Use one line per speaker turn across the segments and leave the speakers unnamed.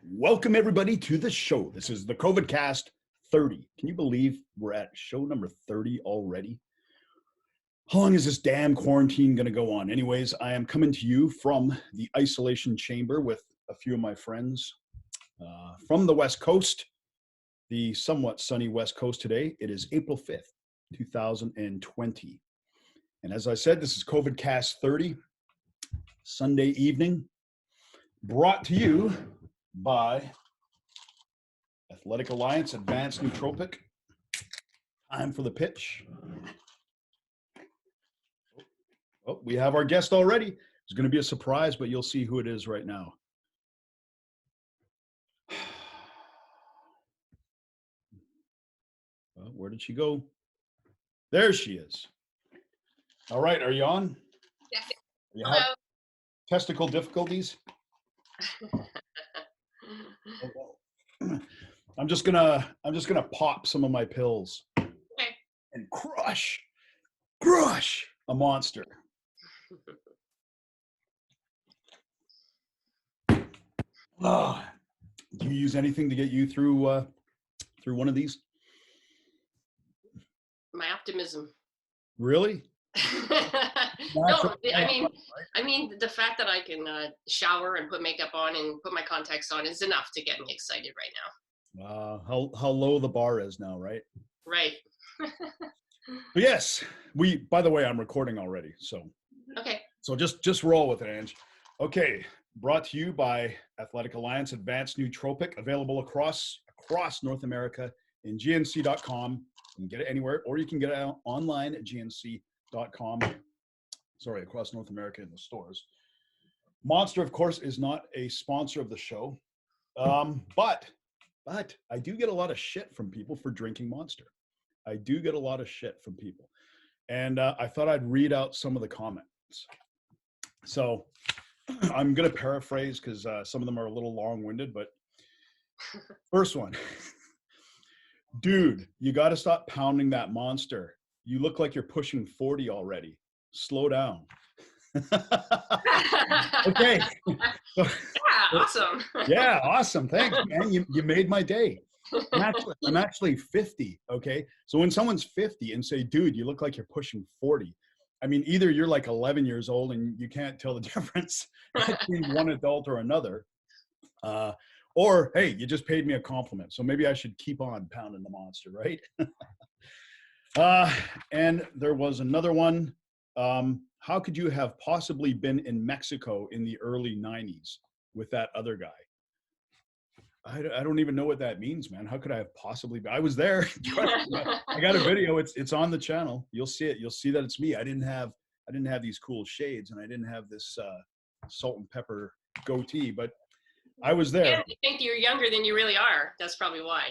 Welcome everybody to the show. This is the COVID Cast 30. Can you believe we're at show number 30 already? How long is this damn quarantine going to go on? Anyways, I am coming to you from the isolation chamber with a few of my friends from the West Coast, the somewhat sunny West Coast today. It is April 5th, 2020. And as I said, this is COVID Cast 30, Sunday evening, brought to you by Athletic Alliance Advanced Nootropic. Time for the pitch. Oh, we have our guest already. It's going to be a surprise, but you'll see who it is right now. Well, where did she go? There she is. All right, are you on?
Yes.
You have testicle difficulties? I'm just gonna pop some of my pills and crush a monster. Oh, do you use anything to get you through one of these?
My optimism.
Really?
No, I mean the fact that I can shower and put makeup on and put my contacts on is enough to get me excited right now.
How low the bar is now, right?
Right.
But yes, by the way, I'm recording already, so
Okay.
So just roll with it, Ange. Okay, brought to you by Athletic Alliance Advanced Nootropic, available across North America in GNC.com. You can get it anywhere, or you can get it out online at GNC.com. Sorry, across North America in the stores. Monster, of course, is not a sponsor of the show, but I do get a lot of shit from people for drinking Monster. I do get a lot of shit from people, and I thought I'd read out some of the comments. So I'm going to paraphrase because some of them are a little long-winded, but first one. Dude, you got to stop pounding that Monster. You look like you're pushing 40 already. Slow down. Okay.
Yeah, awesome.
Yeah, awesome. Thanks, man. You made my day. I'm actually 50. Okay. So when someone's 50 and say, dude, you look like you're pushing 40. I mean, either you're like 11 years old and you can't tell the difference between one adult or another. Or, hey, you just paid me a compliment. So maybe I should keep on pounding the Monster, right? And there was another one. How could you have possibly been in Mexico in the early 90s with that other guy? I don't even know what that means, man. How could I have possibly been? I was there. I got a video. It's on the channel. You'll see it. You'll see that it's me. I didn't have these cool shades, and I didn't have this salt and pepper goatee, but I was there.
Yeah, you think you're younger than you really are. That's probably why.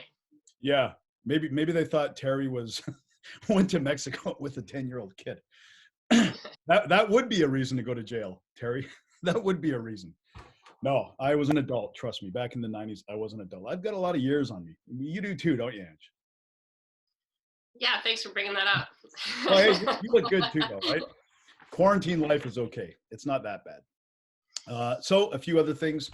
Yeah, maybe they thought Terry went to Mexico with a 10-year-old kid. That would be a reason to go to jail, Terry. That would be a reason. No, I was an adult. Trust me. Back in the 90s, I was an adult. I've got a lot of years on me. You do too, don't you, Ange?
Yeah, thanks for bringing that up.
Oh, hey, you look good too, though, right? Quarantine life is okay. It's not that bad. So a few other things.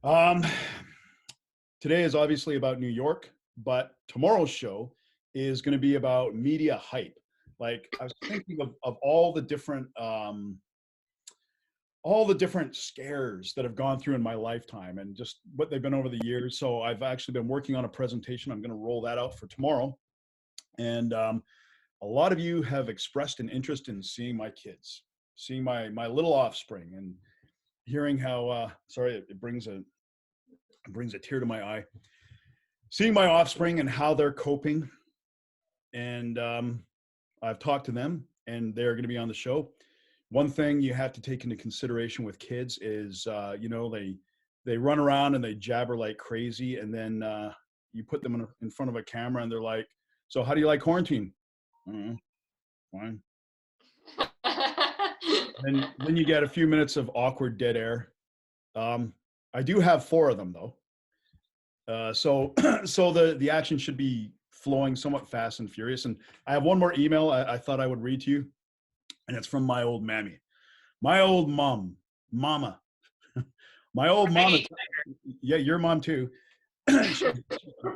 Today is obviously about New York, but tomorrow's show is going to be about media hype. Like, I was thinking of all the different scares that have gone through in my lifetime and just what they've been over the years. So I've actually been working on a presentation. I'm going to roll that out for tomorrow. And a lot of you have expressed an interest in seeing my kids, seeing my little offspring, and hearing how, it brings a tear to my eye, seeing my offspring and how they're coping. And I've talked to them, and they're going to be on the show. One thing you have to take into consideration with kids is, they run around and they jabber like crazy, and then you put them in front of a camera, and they're like, "So how do you like quarantine?" Fine. Then you get a few minutes of awkward dead air. I do have 4 of them though, so the action should be flowing somewhat fast and furious. And I have one more email I thought I would read to you, and it's from my old mammy, my old mama. My old mom,
Right.
yeah, your mom too.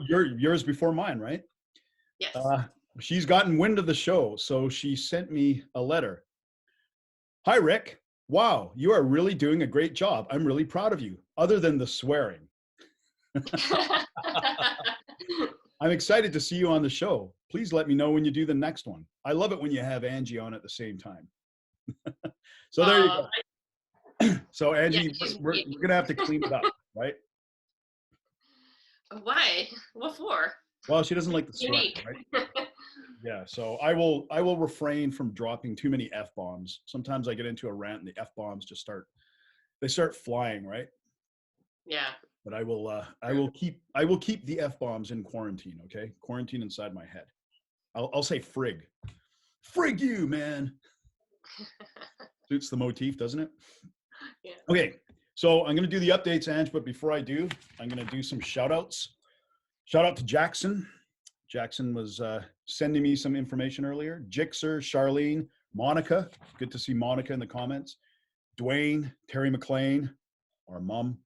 Yours before mine, right?
Yes.
Uh, she's gotten wind of the show, so she sent me a letter. Hi, Rick. Wow, you are really doing a great job. I'm really proud of you, other than the swearing. I'm excited to see you on the show. Please let me know when you do the next one. I love it when you have Angie on at the same time. So there you
uh,
go. So
yeah,
Angie, we're gonna have to clean it up, right?
why? What for?
Well, she doesn't like the swearing,
Unique.
right? Yeah, so I will refrain from dropping too many F bombs. Sometimes I get into a rant and the F bombs just start flying, right?
Yeah.
But I
True.
will keep the F bombs in quarantine, okay? Quarantine inside my head. I'll say frig. Frig you, man. Suits the motif, doesn't it?
Yeah.
Okay, so I'm gonna do the updates, Ange, but before I do, I'm gonna do some shout outs. Shout out to Jackson. Jackson was sending me some information earlier. Jixer, Charlene, Monica. Good to see Monica in the comments. Dwayne, Terry McLean, our mom.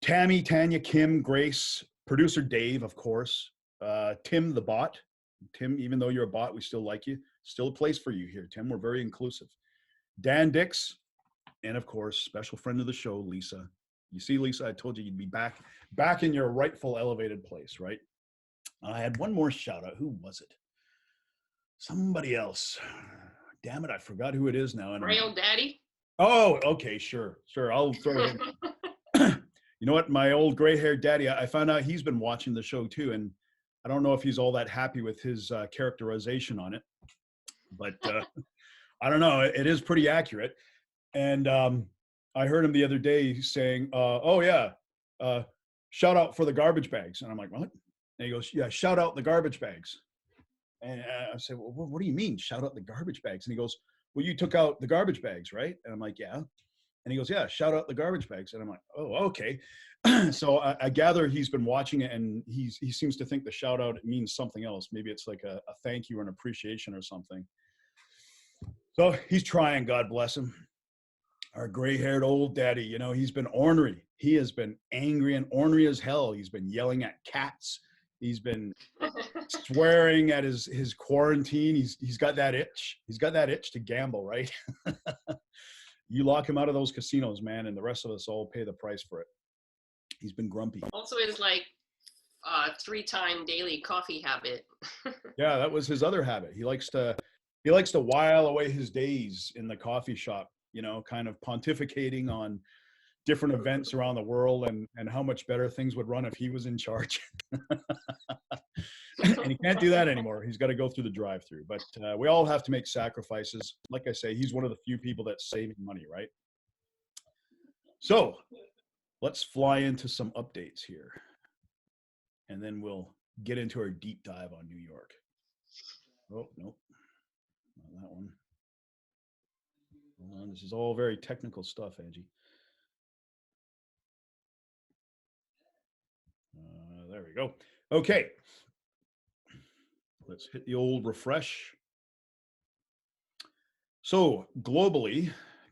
Tammy, Tanya, Kim, Grace, producer Dave, of course. Tim, the bot. Tim, even though you're a bot, we still like you. Still a place for you here, Tim. We're very inclusive. Dan Dix, and of course, special friend of the show, Lisa. You see, Lisa, I told you you'd be back in your rightful elevated place, right? I had one more shout out. Who was it? Somebody else. Damn it, I forgot who it is now. And
Real daddy.
oh, okay, sure. I'll throw it. You know what? My old gray-haired daddy. I found out he's been watching the show too, and I don't know if he's all that happy with his characterization on it, but I don't know. It is pretty accurate. And I heard him the other day saying, "Oh yeah, shout out for the garbage bags." And I'm like, "What?" And he goes, "Yeah, shout out the garbage bags." And I said, "Well, what do you mean, shout out the garbage bags?" And he goes, "Well, you took out the garbage bags, right?" And I'm like, "Yeah." And he goes, "Yeah, shout out the garbage bags." And I'm like, "Oh, okay." So I gather he's been watching it, and he seems to think the shout out means something else. Maybe it's like a thank you or an appreciation or something. So he's trying. God bless him. Our gray-haired old daddy. He's been ornery. He has been angry and ornery as hell. He's been yelling at cats. He's been swearing at his quarantine. He's got that itch. He's got that itch to gamble, right? You lock him out of those casinos, man, and the rest of us all pay the price for it. He's been grumpy.
Also, is like 3-time daily coffee habit.
Yeah, that was his other habit. He likes to while away his days in the coffee shop, kind of pontificating on different events around the world and how much better things would run if he was in charge. And he can't do that anymore. He's got to go through the drive-through. But we all have to make sacrifices. Like I say, he's one of the few people that's saving money, right? So let's fly into some updates here, and then we'll get into our deep dive on New York. Oh, nope, not that one. Hold on, this is all very technical stuff, Angie. There we go. Okay. Let's hit the old refresh. So globally,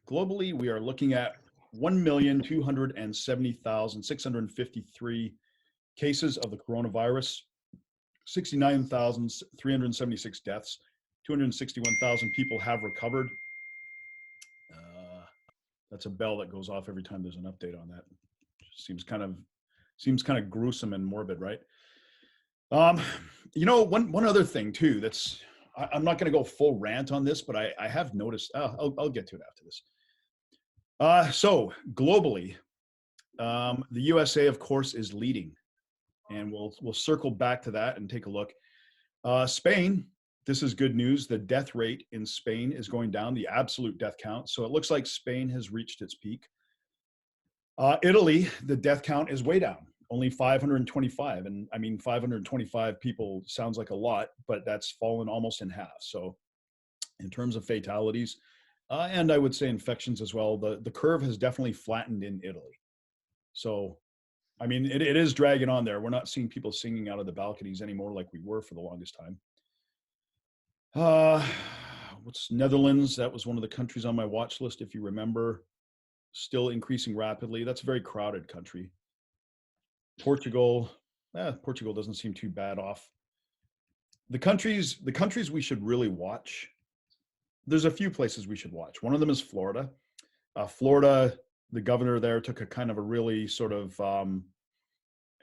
we are looking at 1,270,653 cases of the coronavirus, 69,376 deaths, 261,000 people have recovered. That's a bell that goes off every time there's an update on that. Seems kind of gruesome and morbid, right? One other thing too. I'm not going to go full rant on this, but I have noticed. I'll get to it after this. So globally, the USA, of course, is leading, and we'll circle back to that and take a look. Spain, this is good news. The death rate in Spain is going down, the absolute death count. So it looks like Spain has reached its peak. Italy, the death count is way down, only 525. And I mean, 525 people sounds like a lot, but that's fallen almost in half. So in terms of fatalities, and I would say infections as well, the curve has definitely flattened in Italy. So, I mean, it is dragging on there. We're not seeing people singing out of the balconies anymore like we were for the longest time. What's Netherlands? That was one of the countries on my watch list, if you remember. still increasing rapidly. That's a very crowded country. Portugal, Portugal doesn't seem too bad off. The countries we should really watch, there's a few places we should watch. One of them is Florida. Florida, the governor there took a kind of a really sort of,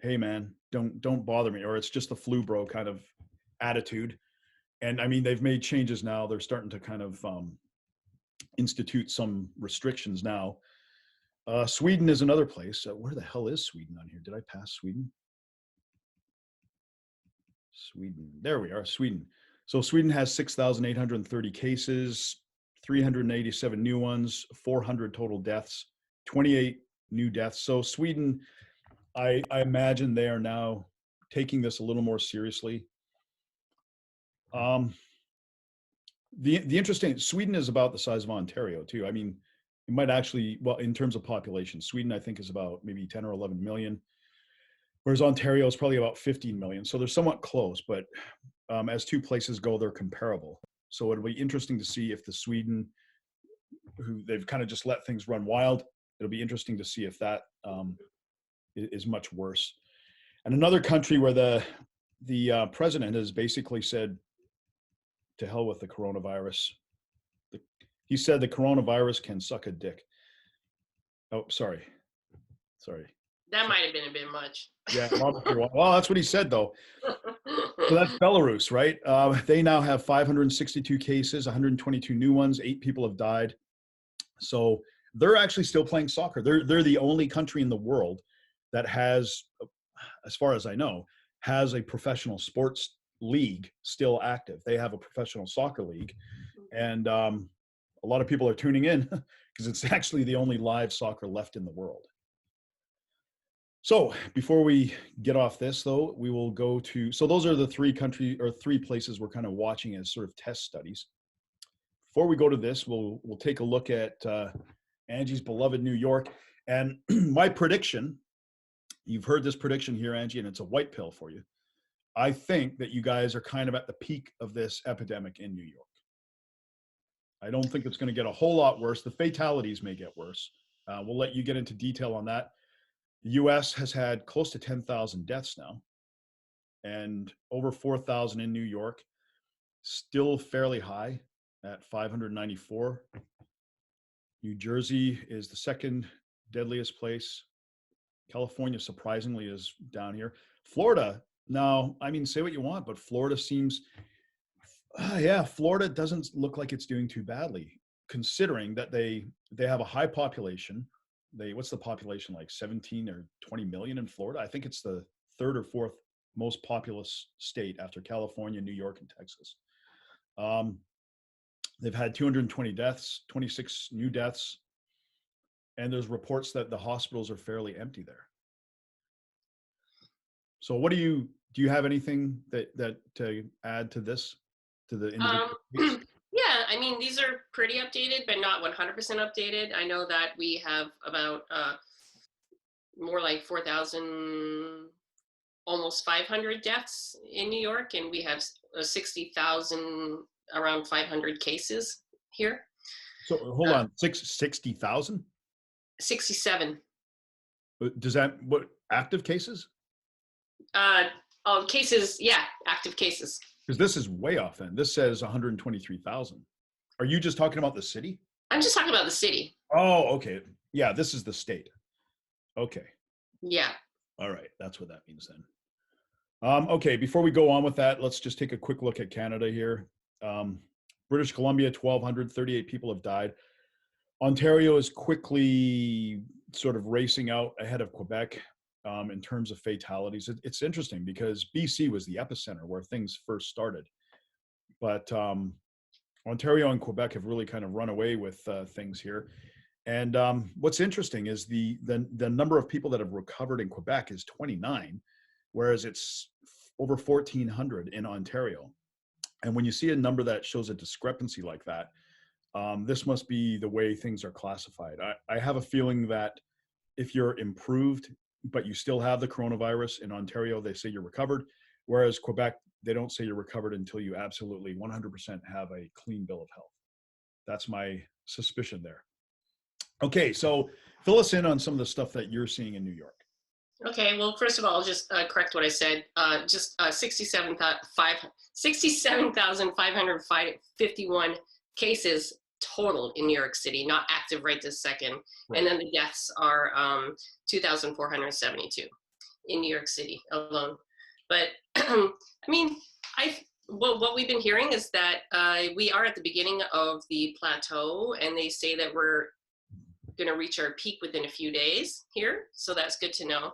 hey man, don't bother me, or it's just the flu bro kind of attitude. And I mean, they've made changes now. They're starting to kind of institute some restrictions now. Sweden is another place. Where the hell is Sweden on here? Did I pass Sweden? Sweden. There we are, Sweden. So Sweden has 6,830 cases, 387 new ones, 400 total deaths, 28 new deaths. So Sweden, I imagine they are now taking this a little more seriously. The interesting, Sweden is about the size of Ontario too. I mean, it might actually, well, in terms of population, Sweden I think is about maybe 10 or 11 million, whereas Ontario is probably about 15 million. So they're somewhat close, but as two places go, they're comparable. So it'll be interesting to see if the Sweden, who they've kind of just let things run wild, it'll be interesting to see if that is much worse. And another country where the president has basically said, to hell with the coronavirus. He said the coronavirus can suck a dick. Oh, sorry.
That might have been a bit much.
Yeah, well, that's what he said though. So that's Belarus, right? They now have 562 cases, 122 new ones. 8 people have died. So they're actually still playing soccer. They're the only country in the world that has, as far as I know, has a professional sports league still active. They have a professional soccer league, and a lot of people are tuning in because it's actually the only live soccer left in the world. So before we get off this though, we will go to, so those are the 3 places we're kind of watching as sort of test studies. Before we go to this, we'll take a look at Angie's beloved New York. And my prediction, you've heard this prediction here, Angie, and it's a white pill for you. I think that you guys are kind of at the peak of this epidemic in New York. I don't think it's going to get a whole lot worse. The fatalities may get worse. We'll let you get into detail on that. The US has had close to 10,000 deaths now, and over 4,000 in New York, still fairly high at 594. New Jersey is the second deadliest place. California, surprisingly, is down here. Florida, now, I mean, say what you want, but Florida seems, Florida doesn't look like it's doing too badly, considering that they have a high population. What's the population like, 17 or 20 million in Florida? I think it's the 3rd or 4th most populous state after California, New York, and Texas. They've had 220 deaths, 26 new deaths, and there's reports that the hospitals are fairly empty there. So what do you have anything that to add to this, to the individual?
Yeah, I mean, these are pretty updated, but not 100% updated. I know that we have about more like 4,000, almost 500 deaths in New York, and we have 60,000, around 500 cases here.
So hold on, 60,000?
67.
Does that, what, active cases?
Cases, yeah, active cases.
Because this is way off then. This says 123,000. Are you just talking about the city?
I'm just talking about the city.
Oh, okay. Yeah, this is the state. Okay.
Yeah.
All right. That's what that means then. Okay, before we go on with that, let's just take a quick look at Canada here. British Columbia, 1,238 people have died. Ontario is quickly sort of racing out ahead of Quebec in terms of fatalities. It's interesting because BC was the epicenter where things first started. But Ontario and Quebec have really kind of run away with things here. And what's interesting is the number of people that have recovered in Quebec is 29, whereas it's over 1,400 in Ontario. And when you see a number that shows a discrepancy like that, this must be the way things are classified. I have a feeling that if you're improved, but you still have the coronavirus, in Ontario, they say you're recovered, whereas Quebec, they don't say you're recovered until you absolutely 100% have a clean bill of health. That's my suspicion there. Okay, so fill us in on some of the stuff that you're seeing in New York.
Okay, well, first of all, I'll just correct what I said. Just 67,551 cases total in New York City, not active right this second.
Right.
And then the deaths are 2,472 in New York City alone. But I mean, what we've been hearing is that we are at the beginning of the plateau, and they say that we're going to reach our peak within a few days here. So that's good to know.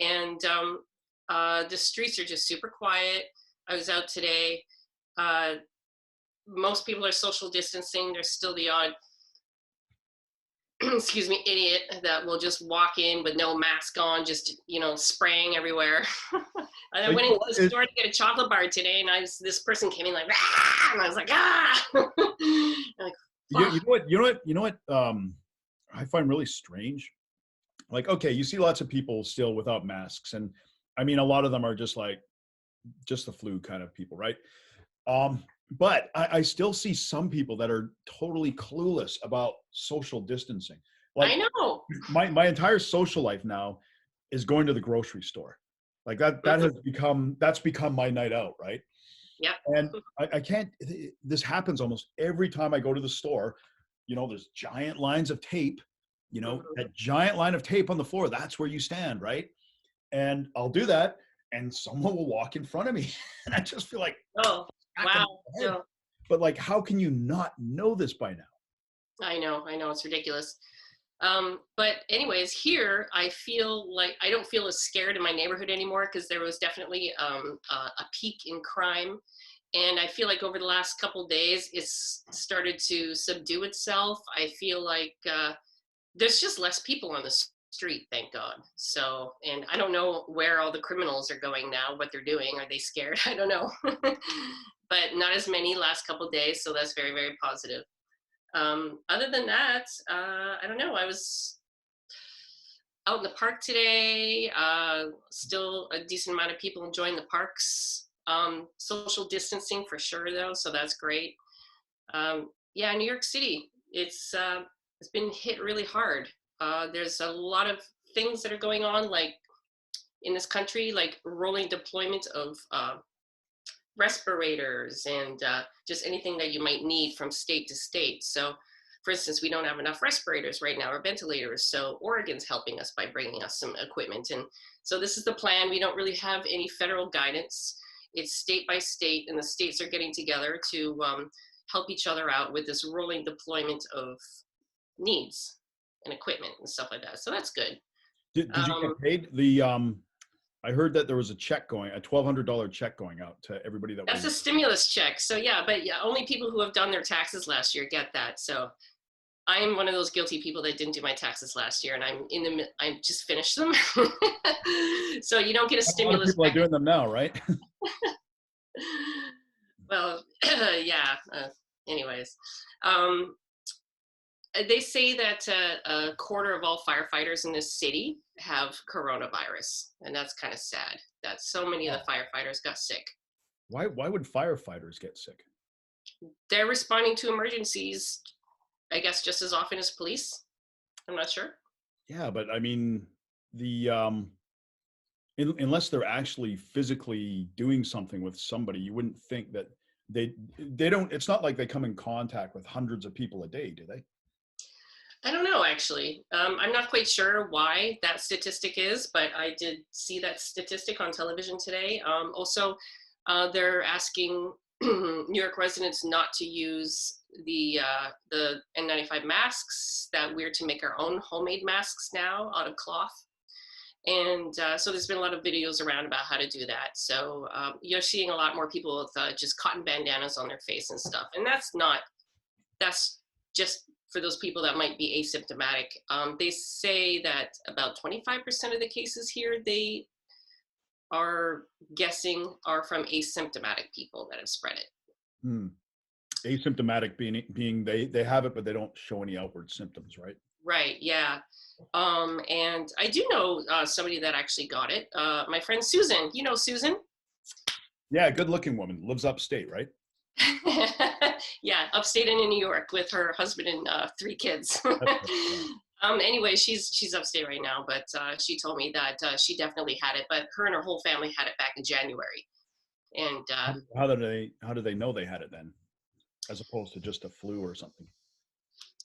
And the streets are just super quiet. I was out today. Most people are social distancing. There's still the odd, excuse me, idiot that will just walk in with no mask on, just, spraying everywhere. And I went into the store to get a chocolate bar today, and this person came in like, ah! And I was like, ah! Like,
you know what? I find really strange. Like, okay, you see lots of people still without masks, and I mean, a lot of them are just the flu kind of people, right? But I still see some people that are totally clueless about social distancing. Like,
I know.
My entire social life now is going to the grocery store. Like that's become my night out, right?
Yeah.
And I can't. This happens almost every time I go to the store. There's giant lines of tape. That giant line of tape on the floor. That's where you stand, right? And I'll do that, and someone will walk in front of me, and I just feel like,
oh wow. So,
but like, how can you not know this by now?
I know, it's ridiculous. But anyways, here I feel like I don't feel as scared in my neighborhood anymore, because there was definitely a peak in crime. And I feel like over the last couple days, it's started to subdue itself. I feel like there's just less people on the street, thank God. So, and I don't know where all the criminals are going now, what they're doing. Are they scared? I don't know. But not as many last couple days, so that's very, very positive. Other than that, I don't know. I was out in the park today. Still a decent amount of people enjoying the parks. Social distancing for sure, though, so that's great. Yeah, New York City, it's been hit really hard. There's a lot of things that are going on, like in this country, like rolling deployment of respirators and just anything that you might need from state to state. So, for instance, we don't have enough respirators right now or ventilators. So Oregon's helping us by bringing us some equipment. And so this is the plan. We don't really have any federal guidance. It's state by state, and the states are getting together to help each other out with this rolling deployment of needs and equipment and stuff like that. So that's good.
Did you get paid? I heard that there was a $1,200 check going out to everybody
that's a stimulus check. So yeah, but yeah, only people who have done their taxes last year get that. So I'm one of those guilty people that didn't do my taxes last year, and I just finished them. So you don't get a stimulus.
A lot of people are doing them now, right?
Well, yeah. Anyways, they say that a quarter of all firefighters in this city have coronavirus, and that's kind of sad that so many of the firefighters got sick.
Why would firefighters get sick?
They're responding to emergencies, I guess, just as often as police. I'm not sure.
Yeah, but I mean, unless they're actually physically doing something with somebody, you wouldn't think that they don't. It's not like they come in contact with hundreds of people a day, do they?
I don't know, actually. I'm not quite sure why that statistic is, but I did see that statistic on television today. Also, they're asking New York residents not to use the N95 masks, that we're to make our own homemade masks now out of cloth. And so there's been a lot of videos around about how to do that. So you're seeing a lot more people with just cotton bandanas on their face and stuff. And that's just for those people that might be asymptomatic. They say that about 25% of the cases here, they are guessing are from asymptomatic people that have spread it.
Asymptomatic being they have it, but they don't show any outward symptoms, right?
Right, yeah. And I do know somebody that actually got it. My friend Susan, you know Susan?
Yeah, good looking woman, lives upstate, right?
Yeah, upstate in New York with her husband and 3 kids.
That's right. Yeah.
Anyway, she's upstate right now, but she told me that she definitely had it, but her and her whole family had it back in January. And
How did they know they had it then, as opposed to just a flu or something?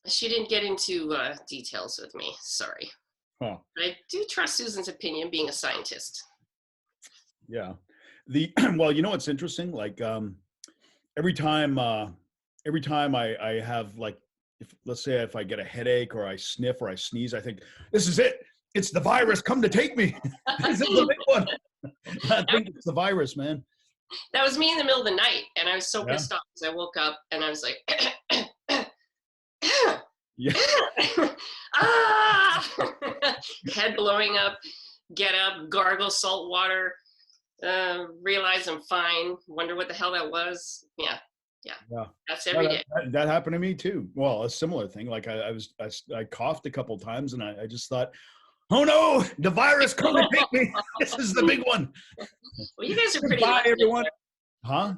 she didn't get into details with me. Sorry.
Huh.
But I do trust Susan's opinion, being a scientist.
Yeah. The well, you know what's interesting? Like every time I have like, if let's say if I get a headache or I sniff or I sneeze, I think this is it. It's the virus come to take me. This is the big one. I think it's the virus, man.
That was me in the middle of the night, and I was so
Yeah.
pissed off because I woke up and I was like,
Yeah.
ah, head blowing up, get up, gargle salt water, realize I'm fine, wonder what the hell that was. Yeah,
Yeah.
that's
Yeah,
every day.
that happened to me too. Well, a similar thing. Like I coughed a couple times and I just thought, oh no, the virus come to take me. This is the big one.
Well, you guys are pretty
Goodbye,
lucky.
everyone. Huh?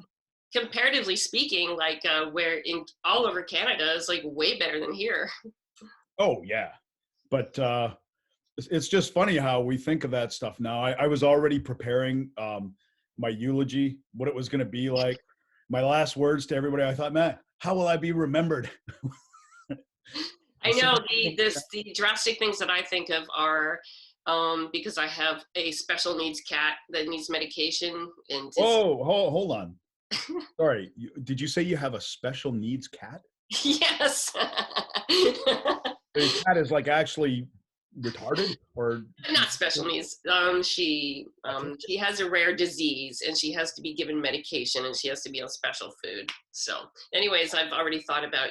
Comparatively speaking, like where in all over Canada is like way better than here.
Oh yeah. But it's just funny how we think of that stuff now. I was already preparing my eulogy, what it was going to be like. My last words to everybody. I thought, man, how will I be remembered?
I know the drastic things that I think of are because I have a special needs cat that needs medication and
Whoa, hold on. Sorry, did you say you have a special needs cat?
yes.
The cat is like actually retarded, or
Not special needs. She has a rare disease and she has to be given medication and she has to be on special food. So anyways, I've already thought about,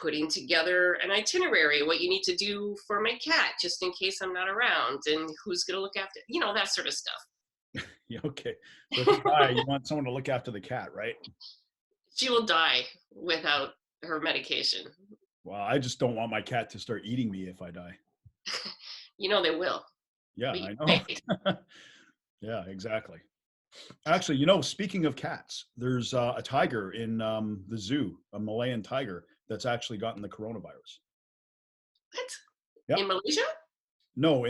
putting together an itinerary, what you need to do for my cat, just in case I'm not around, and who's going to look after, that sort of stuff.
Yeah, okay. So if you die, you want someone to look after the cat, right?
She will die without her medication.
Well, I just don't want my cat to start eating me if I die.
They will.
Yeah,
But
I
you
know.
may.
Yeah, exactly. Actually, speaking of cats, there's a tiger in the zoo, a Malayan tiger that's actually gotten the coronavirus.
What?
Yep.
In Malaysia?
No,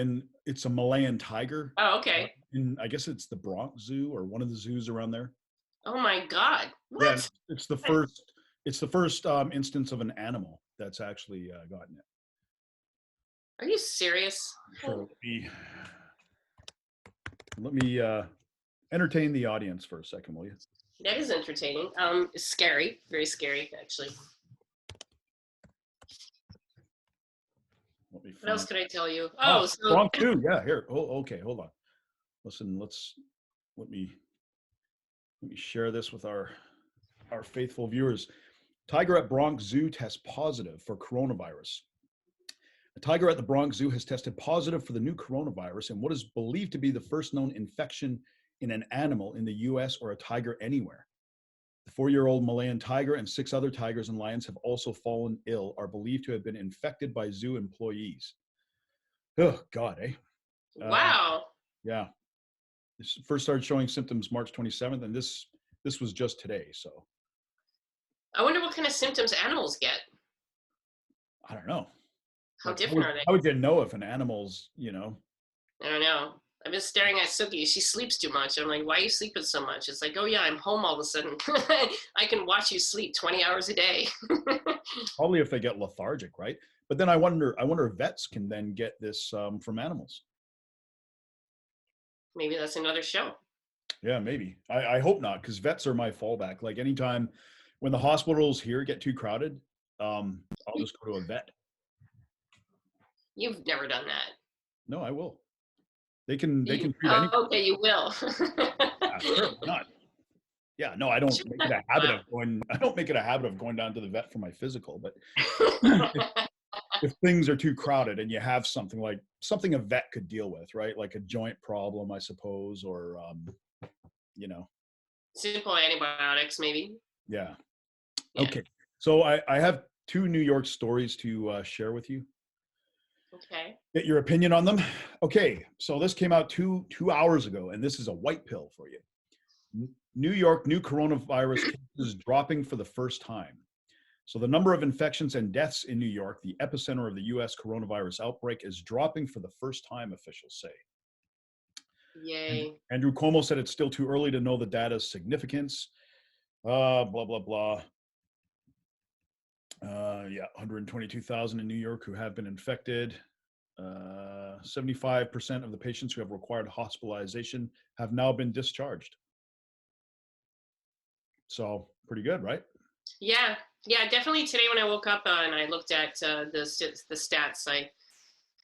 it's a Malayan tiger.
Oh, okay.
I guess it's the Bronx Zoo or one of the zoos around there.
Oh my God. What?
Yeah, it's the first. It's the first instance of an animal that's actually gotten it.
Are you serious?
Sure. Let me entertain the audience for a second, will you?
That is entertaining. It's scary. Very scary, actually.
Let me
What else
find-
could I tell you?
Bronx Zoo. Yeah, here. Oh, okay, hold on. Listen, let me share this with our faithful viewers. Tiger at Bronx Zoo tests positive for coronavirus. A tiger at the Bronx Zoo has tested positive for the new coronavirus in what is believed to be the first known infection in an animal in the US or a tiger anywhere. The 4-year-old Malayan tiger and 6 other tigers and lions have also fallen ill, are believed to have been infected by zoo employees. Oh, God, eh?
wow.
Yeah. This first started showing symptoms March 27th, and this was just today, so.
I wonder what kind of symptoms animals get.
I don't know.
How different are they?
How would you know if an animal's,
I don't know. I've been staring at Suki. She sleeps too much. I'm like, why are you sleeping so much? It's like, oh yeah, I'm home all of a sudden. I can watch you sleep 20 hours a day.
Probably if they get lethargic, right? But then I wonder if vets can then get this from animals.
Maybe that's another show.
Yeah, maybe. I hope not, because vets are my fallback. Like anytime when the hospitals here get too crowded, I'll just go to a vet.
You've never done that.
No, I will. They can treat anything.
Okay, you will.
Yeah, sure, why not? Yeah, no, I don't make it a habit of going. I don't make it a habit of going down to the vet for my physical. But if things are too crowded and you have something a vet could deal with, right? Like a joint problem, I suppose, or
simple antibiotics, maybe.
Yeah.
Yeah.
Okay. So I have 2 New York stories to share with you.
Okay.
Get your opinion on them. Okay. So this came out two hours ago, and this is a white pill for you. New York, new coronavirus cases dropping for the first time. So the number of infections and deaths in New York, the epicenter of the US coronavirus outbreak, is dropping for the first time, officials say.
Yay.
Andrew Cuomo said it's still too early to know the data's significance. Blah, blah, blah. Yeah, 122,000 in New York who have been infected. 75% of the patients who have required hospitalization have now been discharged. So pretty good, right?
Yeah, yeah, definitely. Today when I woke up and I looked at the stats,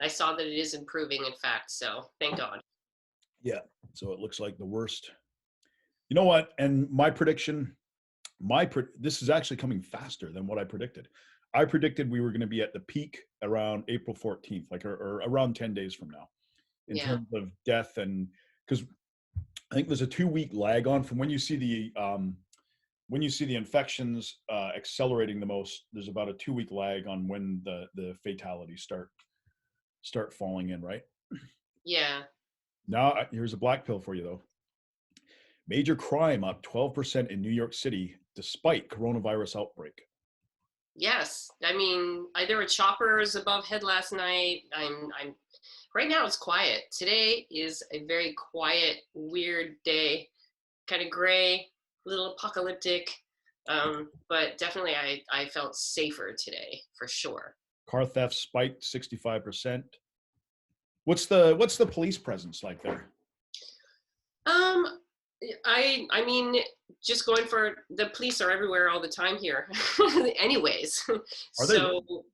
I saw that it is improving. In fact, so thank God.
Yeah. So it looks like the worst. You know what? And my prediction, this is actually coming faster than what I predicted. I predicted we were going to be at the peak around April 14th, like or around 10 days from now, in
Yeah,
terms of death, and because I think there's a 2-week lag on from when you see the infections accelerating the most. There's about a 2-week lag on when the fatalities start falling in, right?
yeah.
Now here's a black pill for you though. Major crime up 12% in New York City despite coronavirus outbreak.
Yes, I mean, there were choppers above head last night. I'm right now. It's quiet. Today is a very quiet, weird day, kind of gray, a little apocalyptic. But definitely, I felt safer today for sure.
Car theft spiked 65%. What's the police presence like there?
Um, I mean, just going for the police are everywhere all the time here, anyways.
Are they?
So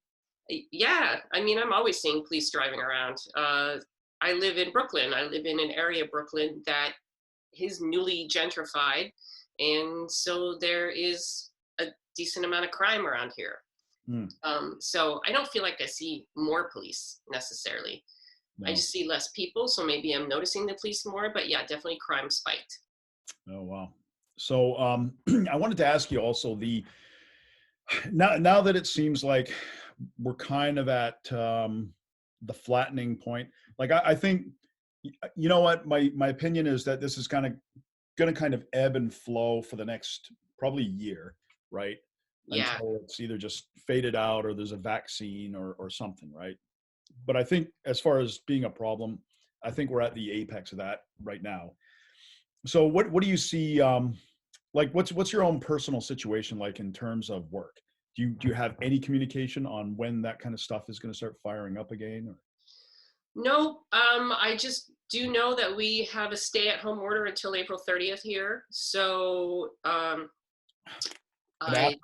yeah, I mean, I'm always seeing police driving around. I live in Brooklyn. I live in an area of Brooklyn that is newly gentrified, and so there is a decent amount of crime around here.
Hmm.
So I don't feel like I see more police necessarily. I
No.
just see less people, so maybe I'm noticing the police more. But yeah, definitely crime spiked.
Oh wow. So I wanted to ask you also now that it seems like we're kind of at the flattening point. Like I think you know what my opinion is that this is kind of going to kind of ebb and flow for the next probably year, right?
Yeah,
Until it's either just faded out or there's a vaccine or something, right? But I think as far as being a problem, I think we're at the apex of that right now. So what do you see? Like what's your own personal situation like in terms of work? Do you have any communication on when that kind of stuff is going to start firing up again? Or?
no, I just do know that we have a stay-at-home order until April 30th here. So
And
I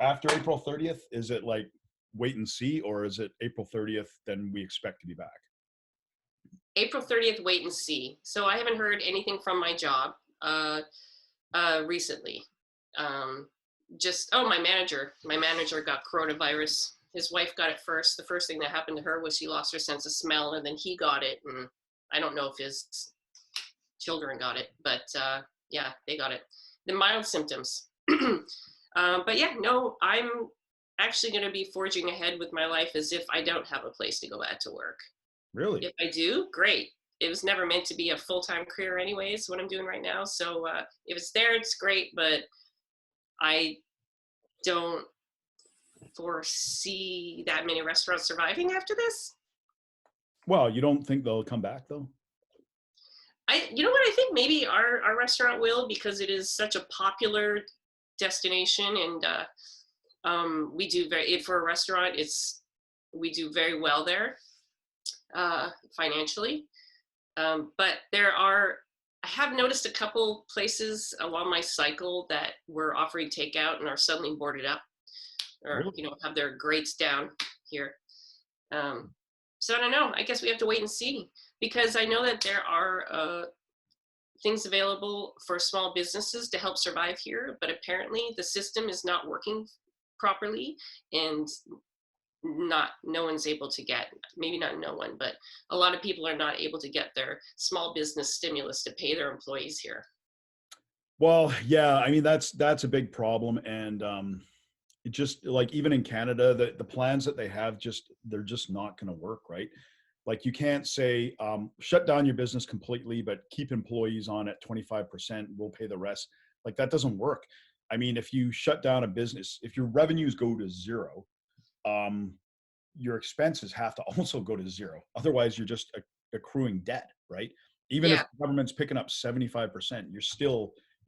After April 30th, is it like wait and see, or is it April 30th? Then we expect to be back.
April 30th, wait and see. So I haven't heard anything from my job recently. Just my manager got coronavirus. His wife got it first. The first thing that happened to her was she lost her sense of smell, and then he got it. And I don't know if his children got it, but yeah, they got it. The mild symptoms. But yeah, no, I'm actually going to be forging ahead with my life as if I don't have a place to go back to work.
Really?
If I do, great. It was never meant to be a full-time career anyways, what I'm doing right now. So if it's there, it's great, but I don't foresee that many restaurants surviving after this.
Well, you don't think they'll come back though?
You know what, I think maybe our restaurant will, because it is such a popular destination, and we do for a restaurant, we do very well there financially. But I have noticed a couple places along my cycle that were offering takeout and are suddenly boarded up, or
Really?
have their grates down here. So I don't know. I guess we have to wait and see, because I know that there are things available for small businesses to help survive here, but apparently the system is not working properly, and no one's able to get, maybe not no one, but a lot of people are not able to get their small business stimulus to pay their employees here.
Well, yeah, I mean that's a big problem, and it just like even in Canada, the plans that they have they're just not going to work, right? Like you can't say shut down your business completely, but keep employees on at 25%. We'll pay the rest. Like that doesn't work. I mean, if you shut down a business, if your revenues go to zero, um, your expenses have to also go to zero. Otherwise, you're just accruing debt, right? Even if
Yeah,
the government's picking up 75%, you're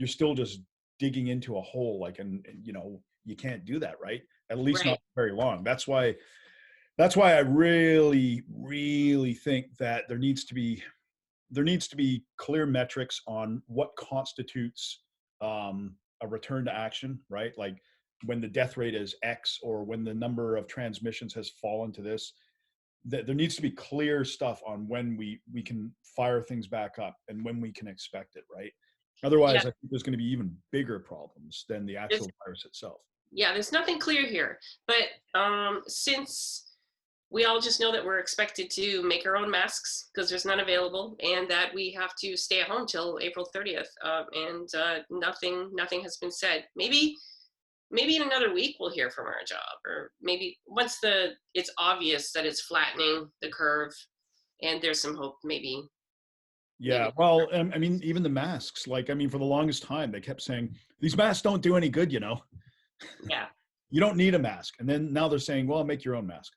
still just digging into a hole. Like, and you can't do that, right? At least
right.
not very long. That's why I really, really think that there needs to be clear metrics on what constitutes a return to action, right? Like when the death rate is X or when the number of transmissions has fallen to this, that there needs to be clear stuff on when we can fire things back up and when we can expect it, right?
Yeah,
Otherwise, I think there's going to be even bigger problems than the
there's
actual virus itself.
yeah, there's nothing clear here. But since we all just know that we're expected to make our own masks because there's none available, and that we have to stay at home till April 30th, and nothing has been said. Maybe in another week we'll hear from our job, or maybe once it's obvious that it's flattening the curve, and there's some hope.
Yeah,
Maybe
well, I mean, even the masks. Like, I mean, for the longest time, they kept saying these masks don't do any good.
yeah.
You don't need a mask, and then now they're saying, well, make your own mask.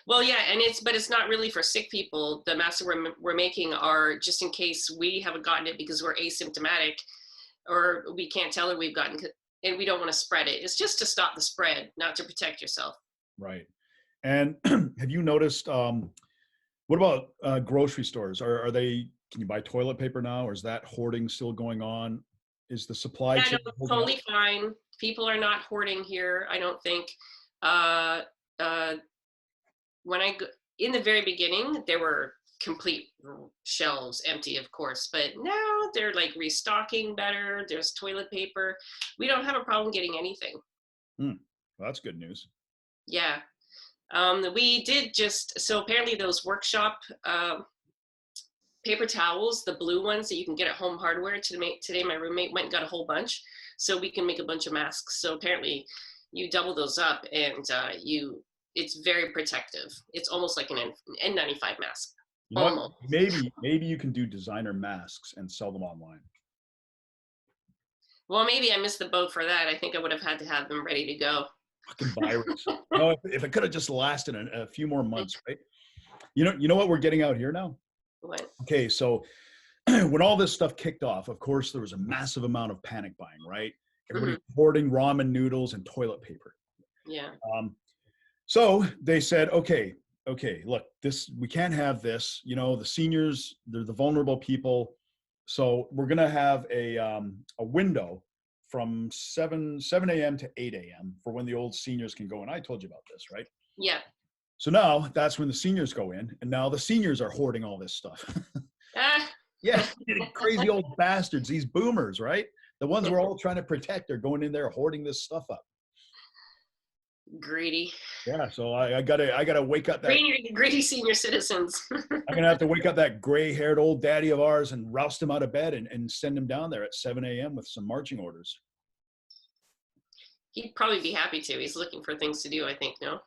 Well, yeah, and it's not really for sick people. The masks that we're making are just in case we haven't gotten it because we're asymptomatic, or we can't tell her we've gotten, and we don't want to spread it. It's just to stop the spread, not to protect yourself.
Right. And have you noticed? What about grocery stores? Are they? Can you buy toilet paper now, or is that hoarding still going on? Is the supply
Yeah, no,
chain holding up?
totally fine. People are not hoarding here, I don't think. Uh, uh, when I go, in the very beginning, there were complete shelves empty, of course, but now they're like restocking better. There's toilet paper. We don't have a problem getting anything.
Hmm. Well, that's good news.
Yeah. We did just, so apparently those workshop paper towels, the blue ones that you can get at Home Hardware, today my roommate went and got a whole bunch so we can make a bunch of masks. So apparently you double those up, and it's very protective. It's almost like an N95 mask.
You know what?
Almost.
Maybe you can do designer masks and sell them online.
Well, maybe I missed the boat for that. I think I would have had to have them ready to go.
Fucking virus. If it could have just lasted a few more months, right? You know what we're getting out here now?
What?
Okay, so when all this stuff kicked off, of course, there was a massive amount of panic buying, right? Everybody
Mhm.
hoarding ramen noodles and toilet paper.
Yeah.
So they said, okay, look, we can't have this. The seniors, they're the vulnerable people. So we're gonna have a window from 7 a.m. to 8 a.m. for when the old seniors can go. And I told you about this, right?
Yeah.
So now that's when the seniors go in, and now the seniors are hoarding all this stuff.
Ah,
Yeah, crazy old bastards, these boomers, right? The ones we're all trying to protect are going in there hoarding this stuff up.
greedy.
Yeah, so I gotta wake up that
Greedy senior citizens.
I'm gonna have to wake up that gray-haired old daddy of ours and roust him out of bed and send him down there at 7 a.m. with some marching orders.
He'd probably be happy to. He's looking for things to do, I think, no?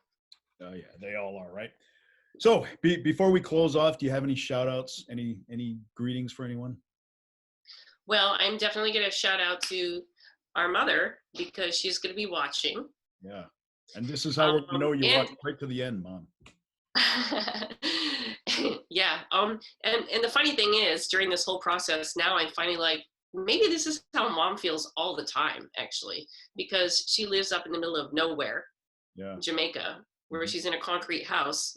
Oh yeah, they all are, right? So before we close off, do you have any shout outs, any greetings for anyone?
Well, I'm definitely going to shout out to our mother because she's going to be watching.
Yeah. And this is how we know you
And
watch right to the end, Mom.
yeah. And the funny thing is, during this whole process, now I'm finally like, maybe this is how mom feels all the time, actually, because she lives up in the middle of nowhere,
Yeah.
Jamaica, where
Mhm.
she's in a concrete house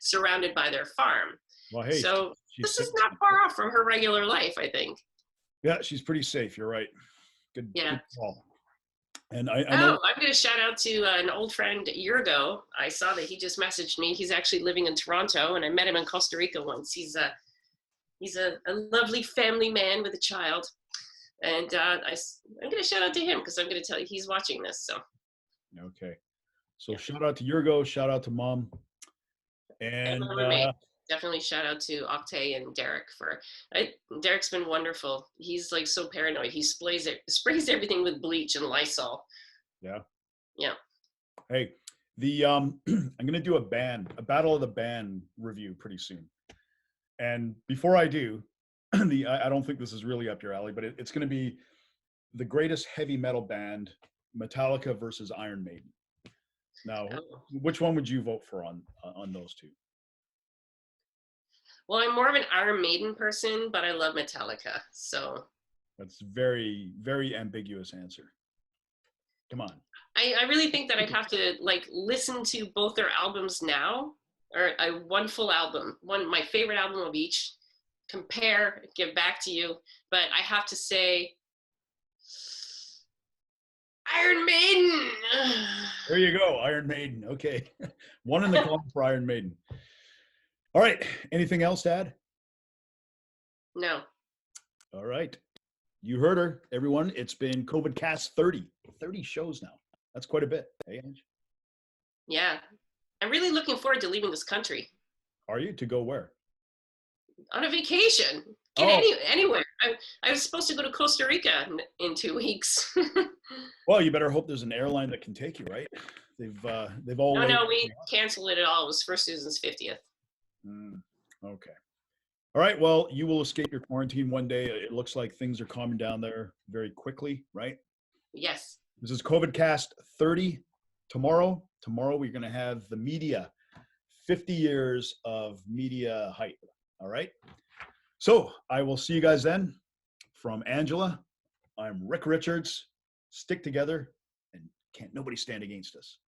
surrounded by their farm.
Well, hey,
So
she's
this is
safe.
not far off from her regular life, I think.
Yeah, she's pretty safe. You're right. Good
Yeah.
call. And I know.
Oh, I'm going to shout out to an old friend a year ago. I saw that he just messaged me. He's actually living in Toronto, and I met him in Costa Rica once. He's a lovely family man with a child, and I'm going to shout out to him because I'm going to tell you he's watching this. So
Okay. So
yeah.
shout out to Yurgo, shout out to Mom.
And
And
my roommate. Definitely shout out to Octay and Derek Derek's been wonderful. He's like so paranoid. He sprays everything with bleach and Lysol.
yeah.
Yeah.
Hey, I'm gonna do a battle of the band review pretty soon. And before I do, I don't think this is really up your alley, but it's gonna be the greatest heavy metal band, Metallica versus Iron Maiden. Now,
Oh.
which one would you vote for on those two?
Well, I'm more of an Iron Maiden person, but I love Metallica. So
That's very, very ambiguous answer. Come on.
I really think that I'd have to like listen to both their albums now, or one full album, my favorite album of each, compare, give back to you. But I have to say, Iron Maiden.
There you go, Iron Maiden. Okay. One in the column for Iron Maiden. All right. Anything else to add?
No.
All right. You heard her, everyone. It's been COVID Cast 30. 30 shows now. That's quite a bit. Hey, Ange?
Yeah. I'm really looking forward to leaving this country
Are you? To go where?
on a vacation. Get anywhere. I was supposed to go to Costa Rica in 2 weeks.
Well, you better hope there's an airline that can take you, right? They've all.
No, we canceled it all. It was for Susan's 50th.
Okay. All right. Well, you will escape your quarantine one day. It looks like things are calming down there very quickly, right?
Yes.
This is COVID Cast 30. Tomorrow we're going to have the media, 50 years of media hype. All right. So I will see you guys then. From Angela, I'm Rick Richards. Stick together and can't nobody stand against us.